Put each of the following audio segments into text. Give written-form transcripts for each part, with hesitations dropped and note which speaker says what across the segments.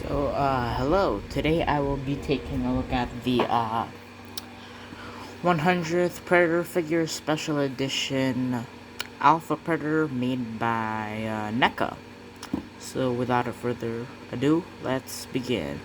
Speaker 1: Hello. Today I will be taking a look at the 100th Predator figure special edition Alpha Predator made by Neca. So, without further ado, let's begin.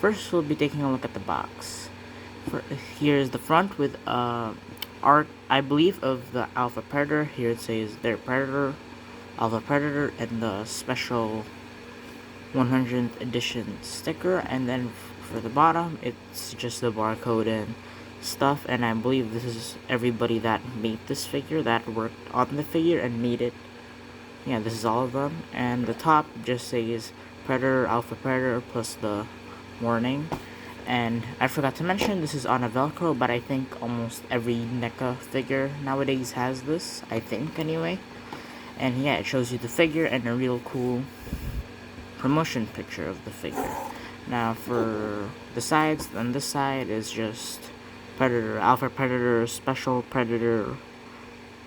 Speaker 1: First, we'll be taking a look at the box. Here's the front with art, I believe, of the Alpha Predator. Here it says their Predator, Alpha Predator, and the special 100th edition sticker, and then for the bottom it's just the barcode and stuff, and I believe this is everybody that made this figure, that worked on the figure and made it. Yeah, this is all of them, and the top just says Predator, Alpha Predator, plus the warning. And I forgot to mention, this is on a Velcro, but I think almost every NECA figure nowadays has this, I think anyway. And yeah, it shows you the figure and a real cool promotion picture of the figure. Now for the sides, on this side is just Predator, Alpha Predator, Special Predator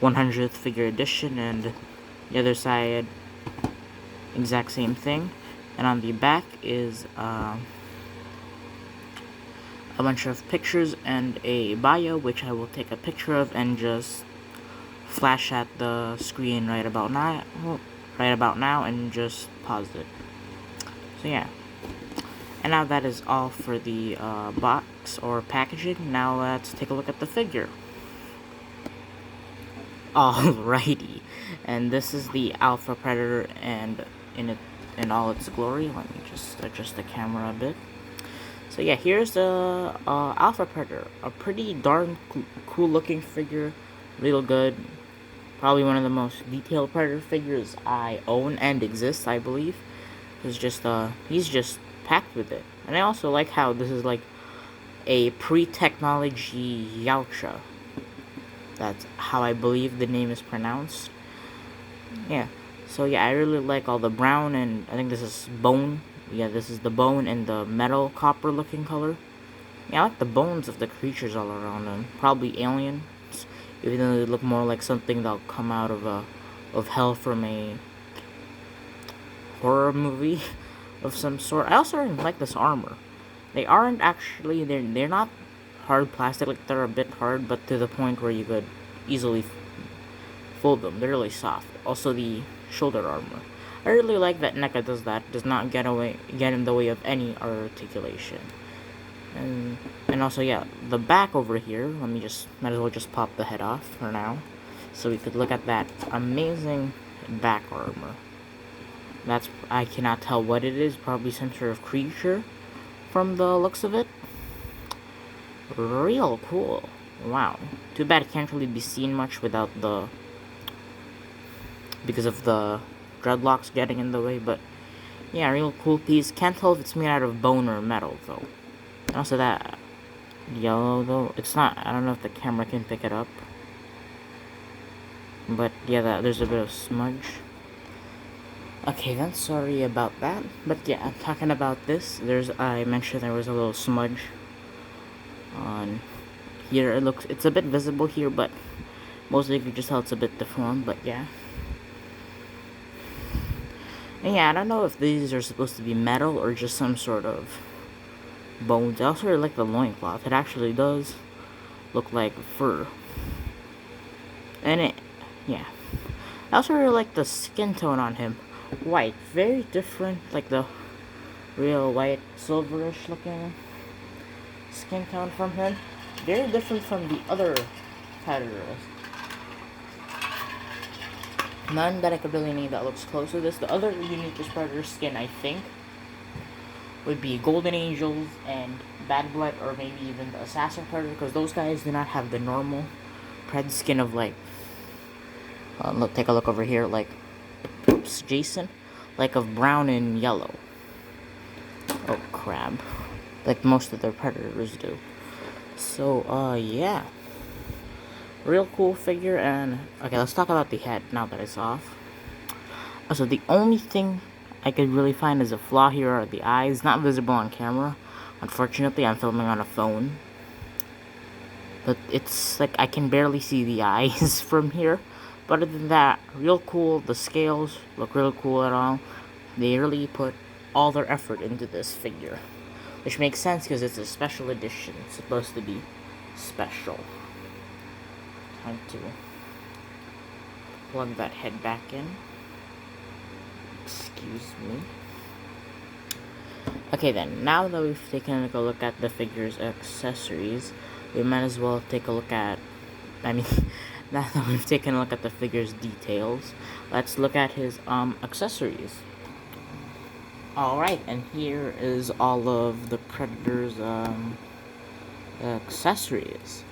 Speaker 1: 100th figure edition, and the other side exact same thing. And on the back is a bunch of pictures and a bio, which I will take a picture of and just flash at the screen right about now and just pause it. So yeah, and now that is all for the box or packaging. Now let's take a look at the figure. Alrighty, and this is the Alpha Predator, and in all its glory. Let me just adjust the camera a bit. So yeah, here's the Alpha Predator, a pretty darn cool looking figure, real good. Probably one of the most detailed Predator figures I own and exists, I believe. He's just packed with it. And I also like how this is like a pre-technology Yautja. That's how I believe the name is pronounced. Yeah. So yeah, I really like all the brown, and I think this is bone. Yeah, this is the bone and the metal copper looking color. Yeah, I like the bones of the creatures all around them. Probably aliens, even though they look more like something that'll come out of hell from a horror movie of some sort. I also really like this armor. They aren't actually, they're not hard plastic, like they're a bit hard, but to the point where you could easily fold them. They're really soft. Also the shoulder armor, I really like that NECA does that. Does not get in the way of any articulation. And also, yeah, the back over here, might as well just pop the head off for now, so we could look at that amazing back armor. I cannot tell what it is, probably some sort of creature from the looks of it. Real cool. Wow. Too bad it can't really be seen much because of the dreadlocks getting in the way, but yeah, real cool piece. Can't tell if it's made out of bone or metal though. And also that yellow though, it's not, I don't know if the camera can pick it up. But yeah, there's a bit of smudge. Okay then, sorry about that. But yeah, I'm talking about this. I mentioned there was a little smudge on here. It's a bit visible here, but mostly you can just tell it's a bit deformed, but yeah. And yeah, I don't know if these are supposed to be metal or just some sort of bones. I also really like the loincloth. It actually does look like fur. And yeah. I also really like the skin tone on him. White, very different, like the real white, silverish looking skin tone from him. Very different from the other Predators. None that I could really name that looks close to this. The other uniquest Predator skin, I think, would be Golden Angels and Bad Blood, or maybe even the Assassin Predator, because those guys do not have the normal Pred skin of like, take a look over here, like, oops, Jason, like of brown and yellow. Oh crap, like most of their Predators do. So yeah, real cool figure. And okay, let's talk about the head now that it's off. So the only thing I could really find as a flaw here are the eyes, not visible on camera. Unfortunately, I'm filming on a phone, but it's like I can barely see the eyes from here. But other than that, real cool. The scales look real cool at all. They really put all their effort into this figure. Which makes sense because it's a special edition. It's supposed to be special. Time to plug that head back in. Excuse me. Okay then, now that we've taken a look at the figure's accessories, we might as well take a look at, now that we've taken a look at the figure's details, let's look at his accessories. Alright, and here is all of the Predator's accessories.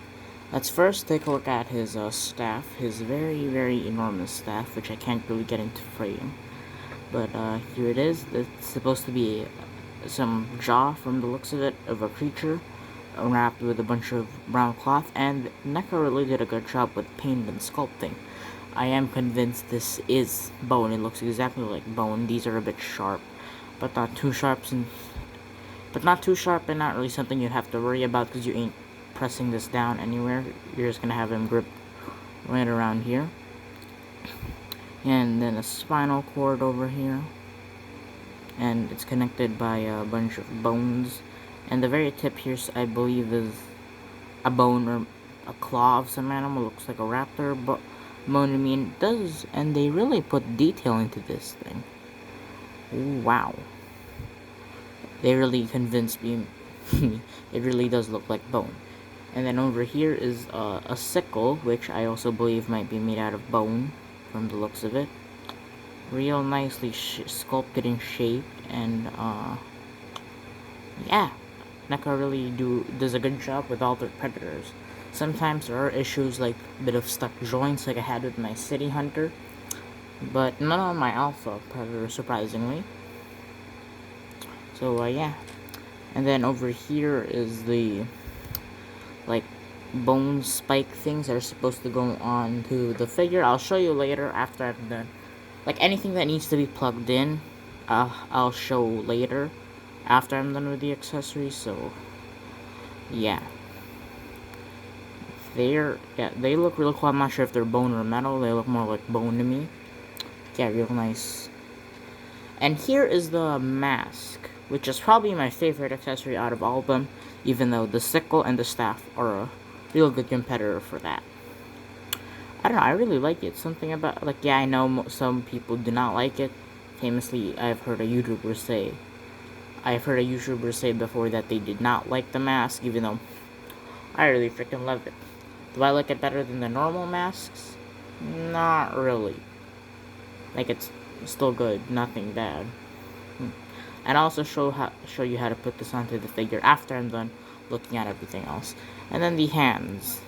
Speaker 1: Let's first take a look at his staff, his very, very enormous staff, which I can't really get into frame. But here it is. It's supposed to be some jaw from the looks of it, of a creature, wrapped with a bunch of brown cloth, and Neca really did a good job with paint and sculpting. I am convinced this is bone. It looks exactly like bone. These are a bit sharp, but not too sharp, and not really something you'd have to worry about because you ain't pressing this down anywhere. You're just gonna have him grip right around here. And then a spinal cord over here, and it's connected by a bunch of bones, and the very tip here, I believe, is a bone or a claw of some animal. Looks like a raptor, but bone to me, it does, and they really put detail into this thing. Ooh, wow, they really convinced me. It really does look like bone. And then over here is a sickle, which I also believe might be made out of bone from the looks of it. Real nicely sculpted and shaped, and yeah, Neca really does a good job with all their Predators. Sometimes there are issues like a bit of stuck joints like I had with my City Hunter, but none on my Alpha Predator, surprisingly. So yeah, and then over here is the bone spike things that are supposed to go on to the figure. I'll show you later after I'm done. Anything that needs to be plugged in, I'll show later after I'm done with the accessories. So yeah, they look real cool. I'm not sure if they're bone or metal. They look more like bone to me. Yeah, real nice. And here is the mask, which is probably my favorite accessory out of all of them, even though the sickle and the staff are a real good competitor for that. I don't know, I really like it. Something about, yeah, I know some people do not like it. Famously, I've heard a YouTuber say before that they did not like the mask, even though I really freaking love it. Do I like it better than the normal masks? Not really. It's still good, nothing bad. And I'll also show you how to put this onto the figure after I'm done looking at everything else. And then the hands.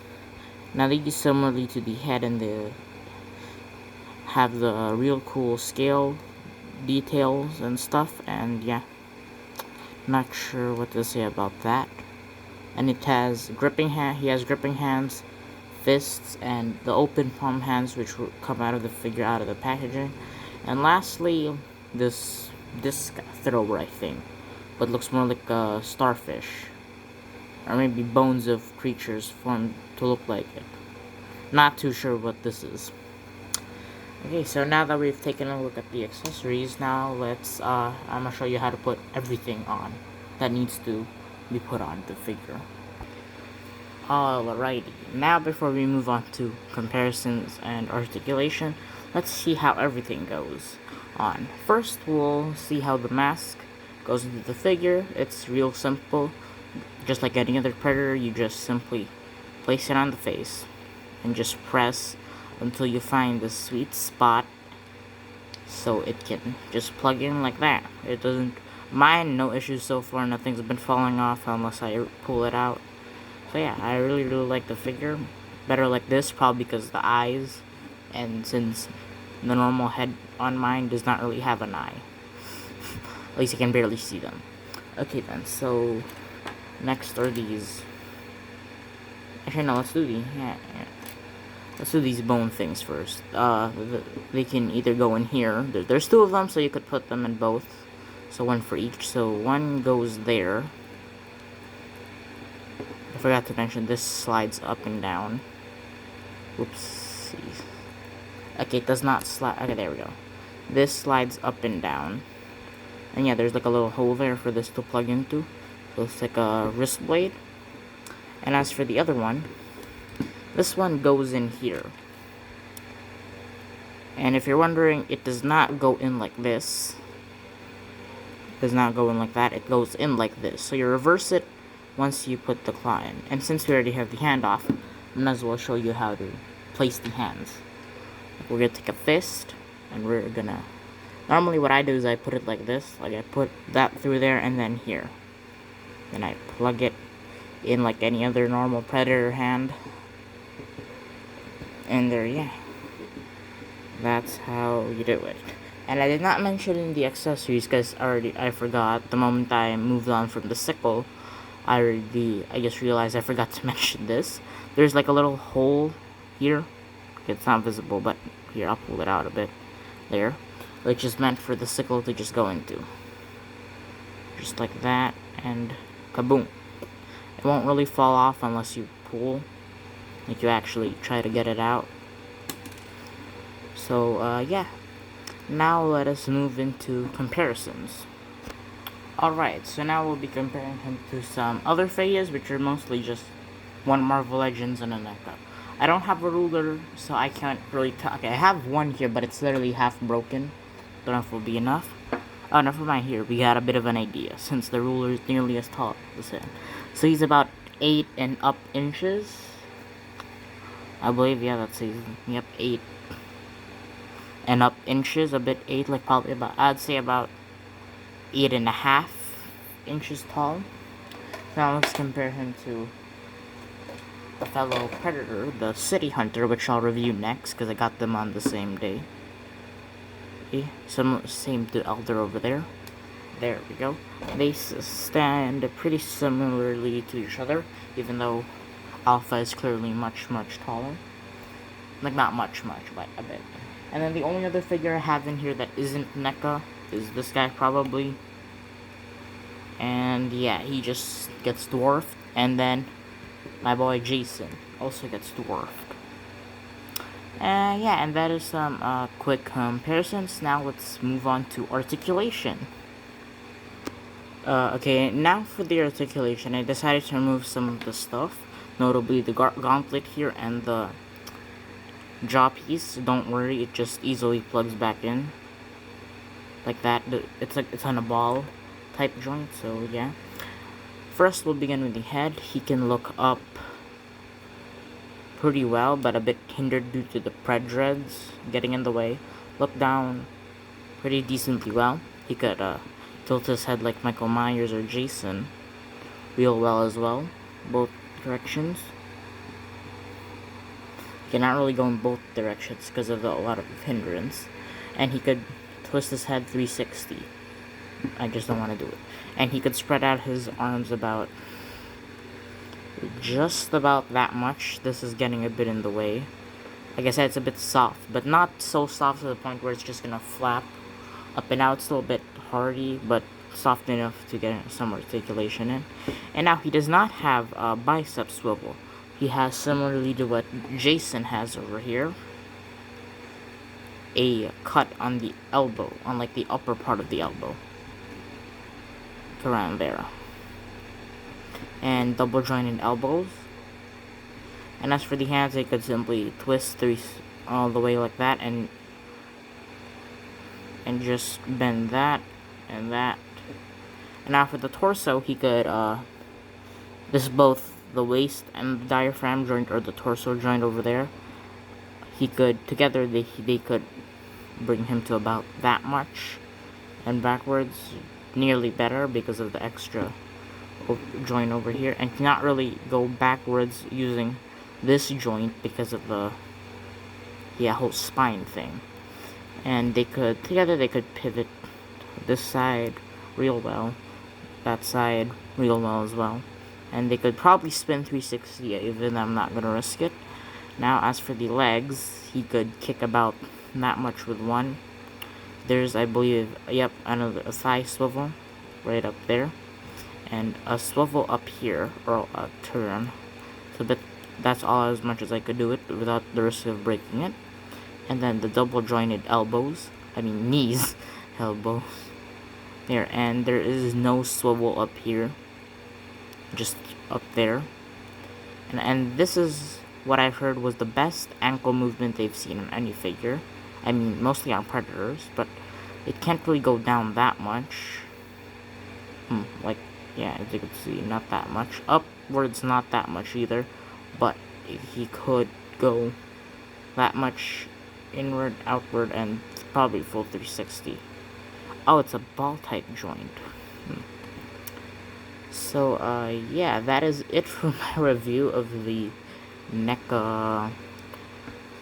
Speaker 1: Now these, similarly to the head, and have the real cool scale details and stuff, and yeah, not sure what to say about that. And it has he has gripping hands, fists, and the open palm hands, which will come out of the figure, out of the packaging. And lastly, this disc thrower, I think, but looks more like a starfish, or maybe bones of creatures formed to look like it. Not too sure what this is. Okay, so now that we've taken a look at the accessories, now let's I'm gonna show you how to put everything on that needs to be put on the figure. Alrighty, now before we move on to comparisons and articulation, let's see how everything goes on. First, we'll see how the mask goes into the figure. It's real simple. Just like any other Predator, you just simply place it on the face and just press until you find the sweet spot so it can just plug in like that. It doesn't, mine, no issues so far. Nothing's been falling off unless I pull it out. So yeah, I really like the figure. Better like this, probably because the eyes, and since the normal head on mine does not really have an eye. At least you can barely see them. Okay then, so next are these. Actually no, let's do let's do these bone things first. They can either go in here. There's two of them, so you could put them in both. So one for each. So one goes there. I forgot to mention this slides up and down. Whoopsies. Okay, it does not slide. Okay, there we go. This slides up and down. And yeah, there's like a little hole there for this to plug into. So it's like a wrist blade. And as for the other one, this one goes in here. And if you're wondering, it does not go in like this. It does not go in like that. It goes in like this. So you reverse it once you put the claw in. And since we already have the hand off, I might as well show you how to place the hands. We're gonna take a fist, and we're gonna... Normally what I do is I put it like this. Like I put that through there and then here. Then I plug it in like any other normal predator hand. And there, yeah. That's how you do it. And I did not mention in the accessories because I forgot. The moment I moved on from the sickle, I just realized I forgot to mention this. There's like a little hole here. It's not visible, but here, I'll pull it out a bit. There. Which is meant for the sickle to just go into. Just like that, and kaboom. It won't really fall off unless you pull. Like you actually try to get it out. So, yeah. Now let us move into comparisons. Alright, so now we'll be comparing him to some other figures, which are mostly just one Marvel Legends and a Neca. I don't have a ruler, so I can't really tell. Okay, I have one here, but it's literally half broken. Don't know if it will be enough. Oh, never mind here. We got a bit of an idea, since the ruler is nearly as tall as him. So he's about 8 and up inches. I believe, yeah, that's his. Yep, 8 and up inches, a bit 8, like probably about, I'd say about 8.5 inches tall. Now let's compare him to a fellow predator, the City Hunter, which I'll review next, because I got them on the same day. Okay, same to Elder over there. There we go. They stand pretty similarly to each other, even though Alpha is clearly much taller. Like, not much, but a bit. And then the only other figure I have in here that isn't Neca is this guy, probably. And yeah, he just gets dwarfed. And then my boy Jason also gets dwarfed. Yeah, and that is some quick comparisons. Now let's move on to articulation. Okay, now for the articulation, I decided to remove some of the stuff, notably the gauntlet here and the jaw piece. Don't worry, it just easily plugs back in like that. It's on a ball type joint, so yeah. First, we'll begin with the head. He can look up pretty well, but a bit hindered due to the pred dreads getting in the way. Look down pretty decently well. He could tilt his head like Michael Myers or Jason real well as well, both directions. He cannot really go in both directions because of a lot of hindrance. And he could twist his head 360. I just don't want to do it. And he could spread out his arms about just about that much. This is getting a bit in the way. Like I said, it's a bit soft, but not so soft to the point where it's just gonna flap up and out. It's still a bit hardy, but soft enough to get some articulation in. And now he does not have a bicep swivel. He has, similarly to what Jason has over here, a cut on the elbow, on like the upper part of the elbow. Around there. And double jointed elbows. And as for the hands, they could simply twist all the way like that and just bend that and that. And now for the torso, he could this is both the waist and the diaphragm joint, or the torso joint over there. He could together they could bring him to about that much, and backwards nearly better because of the extra joint over here, and cannot really go backwards using this joint because of the whole spine thing. And they could pivot this side real well, that side real well as well, and they could probably spin 360, even though I'm not gonna risk it. Now as for the legs, he could kick about that much with one. There's, I believe, yep, a thigh swivel right up there, and a swivel up here, or a turn. So that's all as much as I could do it without the risk of breaking it. And then the double jointed elbows, knees, elbows. Here, and there is no swivel up here, just up there. And this is what I've heard was the best ankle movement they've seen on any figure. I mean, mostly on Predators, but it can't really go down that much. Like, yeah, as you can see, not that much. Upwards, not that much either, but he could go that much inward, outward, and probably full 360. Oh, it's a ball type joint. So, yeah, that is it for my review of the Neca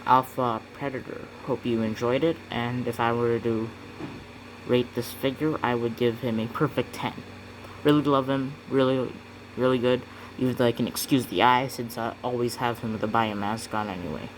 Speaker 1: Alpha Predator. Hope you enjoyed it, and if I were to rate this figure, I would give him a perfect 10. Really love him, really, really good. Even though I can excuse the eye, since I always have him with a bio mask on anyway.